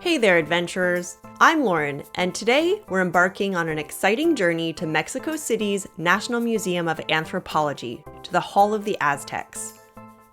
Hey there, adventurers! I'm Lauren, and today we're embarking on an exciting journey to Mexico City's National Museum of Anthropology, to the Hall of the Aztecs.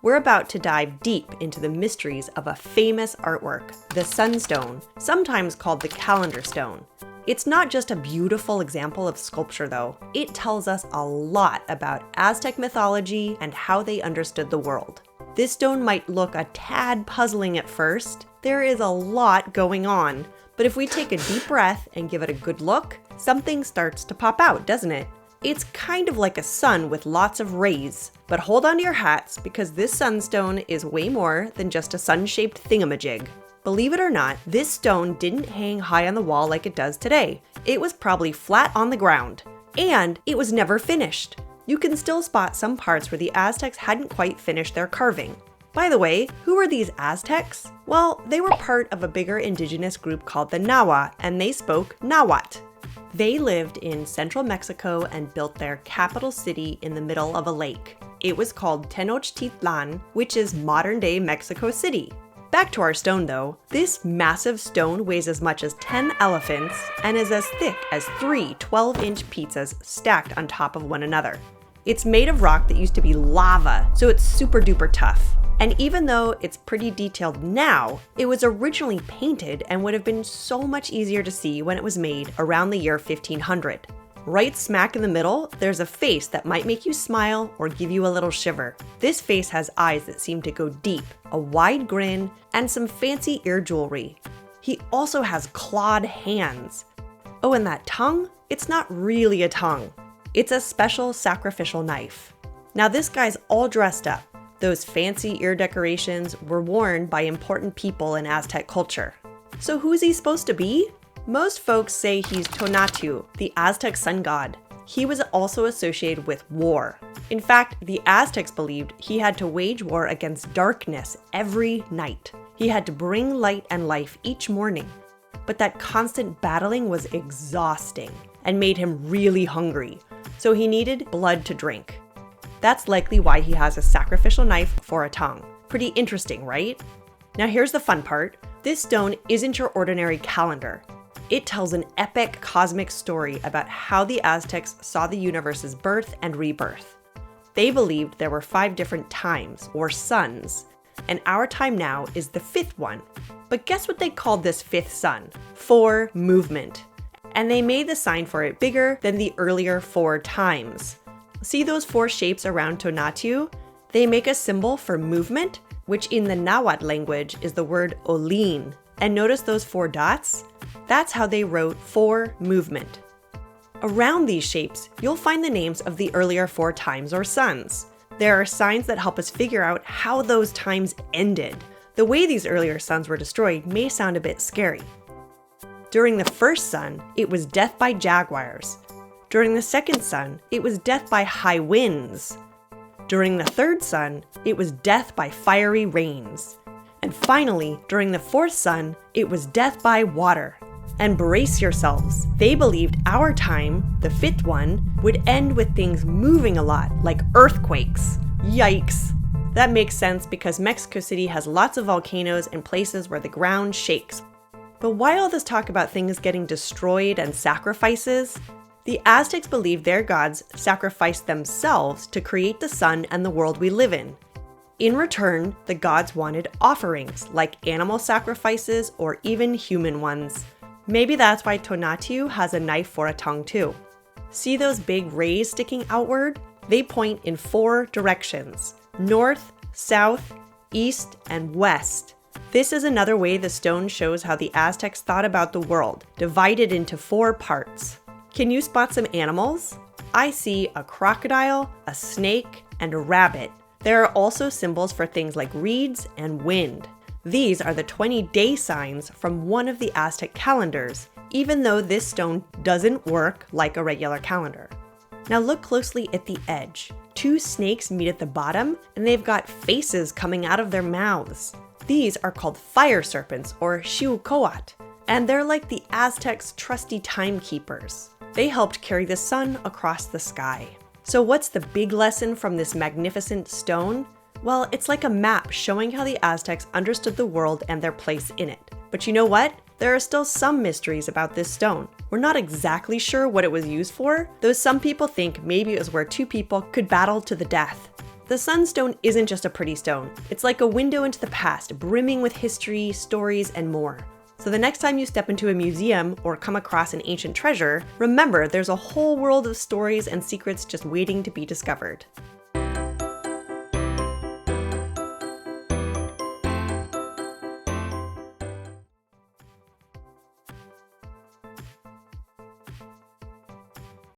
We're about to dive deep into the mysteries of a famous artwork, the Sun Stone, sometimes called the Calendar Stone. It's not just a beautiful example of sculpture, though. It tells us a lot about Aztec mythology and how they understood the world. This stone might look a tad puzzling at first. There is a lot going on, but if we take a deep breath and give it a good look, something starts to pop out, doesn't it? It's kind of like a sun with lots of rays, but hold on to your hats because this sunstone is way more than just a sun-shaped thingamajig. Believe it or not, this stone didn't hang high on the wall like it does today. It was probably flat on the ground, and it was never finished. You can still spot some parts where the Aztecs hadn't quite finished their carving. By the way, who were these Aztecs? Well, they were part of a bigger indigenous group called the Nahui, and they spoke Nahuatl. They lived in central Mexico and built their capital city in the middle of a lake. It was called Tenochtitlan, which is modern-day Mexico City. Back to our stone though, this massive stone weighs as much as 10 elephants and is as thick as 3 12-inch pizzas stacked on top of one another. It's made of rock that used to be lava, so it's super duper tough. And even though it's pretty detailed now, it was originally painted and would have been so much easier to see when it was made around the year 1500. Right smack in the middle, there's a face that might make you smile or give you a little shiver. This face has eyes that seem to go deep, a wide grin, and some fancy ear jewelry. He also has clawed hands. Oh, and that tongue? It's not really a tongue. It's a special sacrificial knife. Now this guy's all dressed up. Those fancy ear decorations were worn by important people in Aztec culture. So who's he supposed to be? Most folks say he's Tonatiuh, the Aztec sun god. He was also associated with war. In fact, the Aztecs believed he had to wage war against darkness every night. He had to bring light and life each morning. But that constant battling was exhausting and made him really hungry, so he needed blood to drink. That's likely why he has a sacrificial knife for a tongue. Pretty interesting, right? Now here's the fun part. This stone isn't your ordinary calendar. It tells an epic cosmic story about how the Aztecs saw the universe's birth and rebirth. They believed there were 5 different times, or suns, and our time now is the 5th one. But guess what they called this 5th sun? 4 movement. And they made the sign for it bigger than the earlier 4 times. See those 4 shapes around Tonatiuh? They make a symbol for movement, which in the Nahuatl language is the word Ollin. And notice those 4 dots? That's how they wrote 4 movement. Around these shapes, you'll find the names of the earlier 4 times or suns. There are signs that help us figure out how those times ended. The way these earlier suns were destroyed may sound a bit scary. During the first sun, it was death by jaguars. During the second sun, it was death by high winds. During the third sun, it was death by fiery rains. And finally, during the 4th sun, it was death by water. And brace yourselves, they believed our time, the 5th one, would end with things moving a lot, like earthquakes. Yikes! That makes sense because Mexico City has lots of volcanoes and places where the ground shakes. But why all this talk about things getting destroyed and sacrifices? The Aztecs believed their gods sacrificed themselves to create the sun and the world we live in. In return, the gods wanted offerings, like animal sacrifices or even human ones. Maybe that's why Tonatiuh has a knife for a tongue too. See those big rays sticking outward? They point in 4 directions: north, south, east, and west. This is another way the stone shows how the Aztecs thought about the world, divided into 4 parts. Can you spot some animals? I see a crocodile, a snake, and a rabbit. There are also symbols for things like reeds and wind. These are the 20-day signs from one of the Aztec calendars, even though this stone doesn't work like a regular calendar. Now look closely at the edge. 2 snakes meet at the bottom, and they've got faces coming out of their mouths. These are called fire serpents, or xiuhcoatl, and they're like the Aztecs' trusty timekeepers. They helped carry the sun across the sky. So what's the big lesson from this magnificent stone? Well, it's like a map showing how the Aztecs understood the world and their place in it. But you know what? There are still some mysteries about this stone. We're not exactly sure what it was used for, though some people think maybe it was where two people could battle to the death. The sunstone isn't just a pretty stone. It's like a window into the past, brimming with history, stories, and more. So the next time you step into a museum or come across an ancient treasure, remember there's a whole world of stories and secrets just waiting to be discovered.